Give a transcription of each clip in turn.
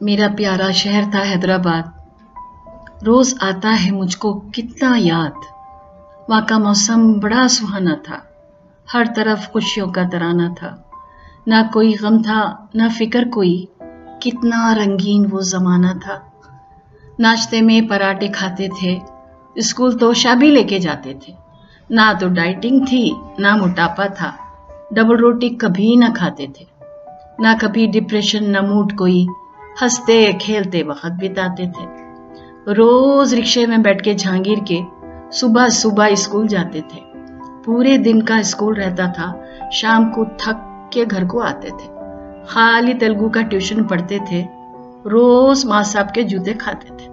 मेरा प्यारा शहर था हैदराबाद, रोज आता है मुझको कितना याद। वहाँ का मौसम बड़ा सुहाना था, हर तरफ खुशियों का तराना था। ना कोई गम था ना फिक्र कोई, कितना रंगीन वो जमाना था। नाश्ते में पराठे खाते थे, स्कूल तोशा भी लेके जाते थे। ना तो डाइटिंग थी ना मोटापा था, डबल रोटी कभी ना खाते थे। ना कभी डिप्रेशन ना मूड कोई, हंसते खेलते वक्त बिताते थे। रोज रिक्शे में बैठ के जहांगीर के सुबह सुबह स्कूल जाते थे। पूरे दिन का स्कूल रहता था, शाम को थक के घर को आते थे। खाली तेलुगु का ट्यूशन पढ़ते थे, रोज माँ साहब के जूते खाते थे।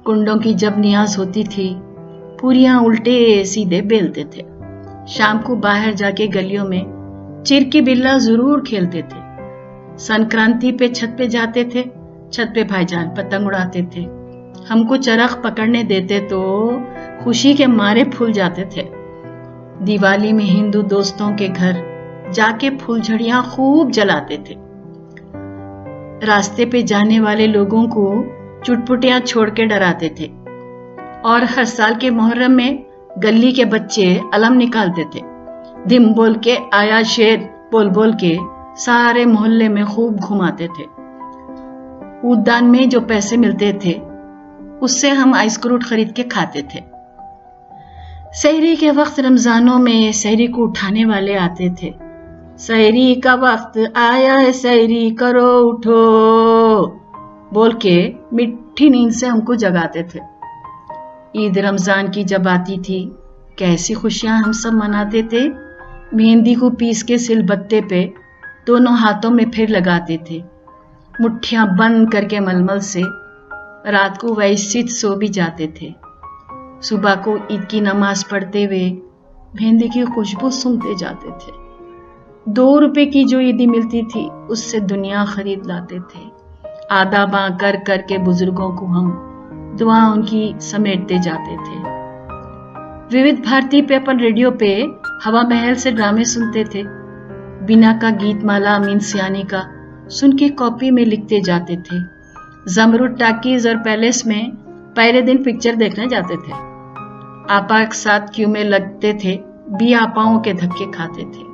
कुंडों की जब नियाज होती थी, पूरियां उल्टे सीधे बेलते थे। शाम को बाहर जाके गलियों में चिर की बिल्ला जरूर खेलते थे। संक्रांति पे छत पे जाते थे, छत पे भाईजान पतंग उड़ाते थे। हमको चरख पकड़ने देते तो खुशी के मारे फूल जाते थे। दिवाली में हिंदू दोस्तों के घर जाके फुलझड़ियां खूब जलाते थे। रास्ते पे जाने वाले लोगों को चुटपुटियां छोड़ के डराते थे। और हर साल के मुहर्रम में गली के बच्चे अलम निकालते थे। दिम बोल के आया शेर बोल बोल के सारे मोहल्ले में खूब घुमाते थे। उद्यान में जो पैसे मिलते थे उससे हम आइसक्रूट खरीद के खाते थे। सहरी के वक्त रमजानों में सहरी को उठाने वाले आते थे। सहरी का वक्त आया है, सहरी करो उठो बोल के मिठी नींद से हमको जगाते थे। ईद रमजान की जब आती थी, कैसी खुशियां हम सब मनाते थे। मेहंदी को पीस के सिलबत्ते पे दोनों हाथों में फिर लगाते थे। मुट्ठियां बंद करके मलमल से रात को वैसे सो भी जाते थे। सुबह को ईद की नमाज पढ़ते हुए मेहंदी की खुशबू सूंघते जाते थे। 2 रुपए की जो ईदी मिलती थी उससे दुनिया खरीद लाते थे। आधा बां कर करके बुजुर्गों को हम दुआ उनकी समेटते जाते थे। विविध भारती पे अपन रेडियो पे हवा महल से ड्रामे सुनते थे। बिना का गीत माला अमीन सियानी का सुन के कॉपी में लिखते जाते थे। जमरूद टाकीज और पैलेस में पहले दिन पिक्चर देखने जाते थे। आपा के साथ क्यू में लगते थे, बी आपाओं के धक्के खाते थे।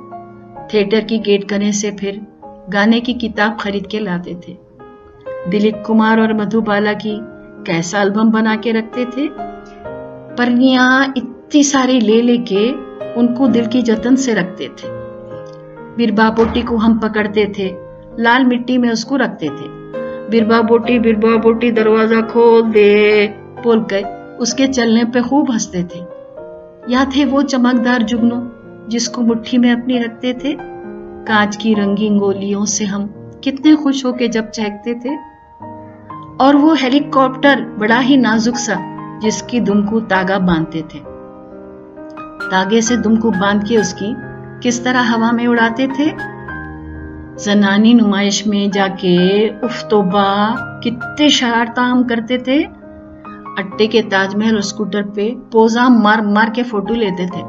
थिएटर की गेट करने से फिर गाने की किताब खरीद के लाते थे। दिलीप कुमार और मधुबाला की कैसा एल्बम बना के रखते थे। परनियां इतनी सारी ले लेके उनको दिल की जतन से रखते थे। बिरबा बोटी को हम पकड़ते थे, लाल मिट्टी में उसको रखते थे। बिरबा बोटी दरवाजा खोल दे बोल कर उसके चलने पे खूब हंसते थे। या थे वो चमकदार जुगनू जिसको मुट्ठी में अपनी रखते थे। कांच की रंगीन गोलियों से हम कितने खुश होके जब चहकते थे। और वो हेलीकॉप्टर बड़ा ही नाजुक सा जिसकी दुम को तागा बांधते थे। तागे से दुम को बांध के उसकी किस तरह हवा में उड़ाते थे। जनानी नुमाइश में जाके उफ तोबा कितने शरारता हम करते थे। अट्टे के ताजमहल और स्कूटर पे पोजा मार मार के फोटो लेते थे।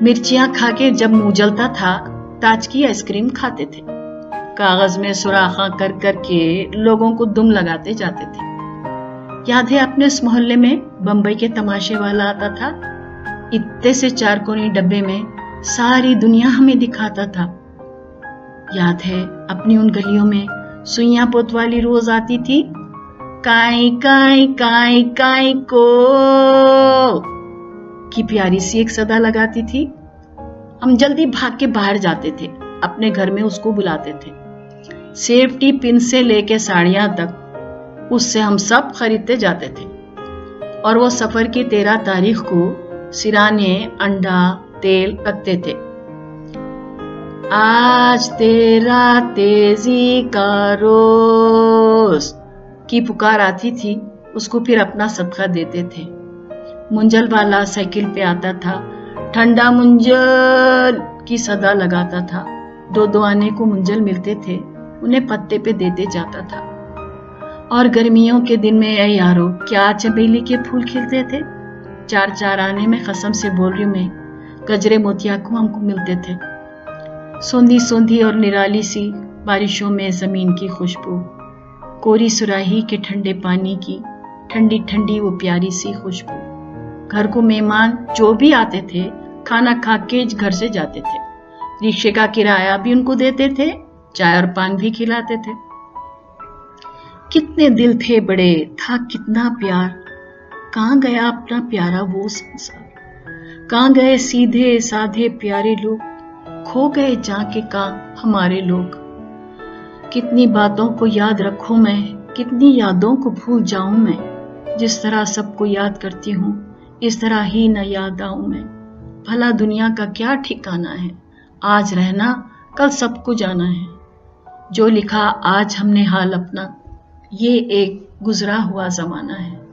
मिर्चियां खा के जब मुंह जलता था, ताज की आइसक्रीम खाते थे। कागज में सुराखा कर कर के लोगों को दुम लगाते जाते थे। याद है अपने उस मोहल्ले में बंबई के तमाशे वाला आता था। इतने से 4 कोनी डब्बे में सारी दुनिया हमें दिखाता था। याद है अपनी उन गलियों में सुइयां पोत वाली रोज आती थी। काई काई काई काई को की प्यारी सी एक सदा लगाती थी। हम जल्दी भाग के बाहर जाते थे, अपने घर में उसको बुलाते थे। सेफ्टी पिन से लेके साड़ियां तक उससे हम सब खरीदते जाते थे। और वो सफर की 13 तारीख को सिराने अंडा तेल रखते थे। आज तेरा तेजी का रोज की पुकार आती थी, उसको फिर अपना सदका देते थे। मुंजल वाला साइकिल पे आता था, ठंडा मुंजल की सदा लगाता था। 2 आने को मुंजल मिलते थे, उन्हें पत्ते पे देते जाता था। और गर्मियों के दिन में ऐ यारो क्या चमेली के फूल खिलते थे। 4 आने में कसम से बोल रही हूं मैं, गजरे मोतिया को हमको मिलते थे। सोंधी सोंधी और निराली सी बारिशों में जमीन की खुशबू, कोरी सुराही के ठंडे पानी की ठंडी ठंडी वो प्यारी सी खुशबू। घर को मेहमान जो भी आते थे खाना खा के घर से जाते थे। रिक्शे का किराया भी उनको देते थे, चाय और पान भी खिलाते थे। कितने दिल थे बड़े, था कितना प्यार, कहाँ गया अपना प्यारा वो संसार। कहाँ गए सीधे साधे प्यारे लोग, खो गए जाके कहाँ हमारे लोग। कितनी बातों को याद रखूं मैं, कितनी यादों को भूल जाऊं मैं। जिस तरह सबको याद करती हूँ इस तरह ही न याद आऊं मैं। भला दुनिया का क्या ठिकाना है, आज रहना कल सबको जाना है। जो लिखा आज हमने हाल अपना, ये एक गुजरा हुआ जमाना है।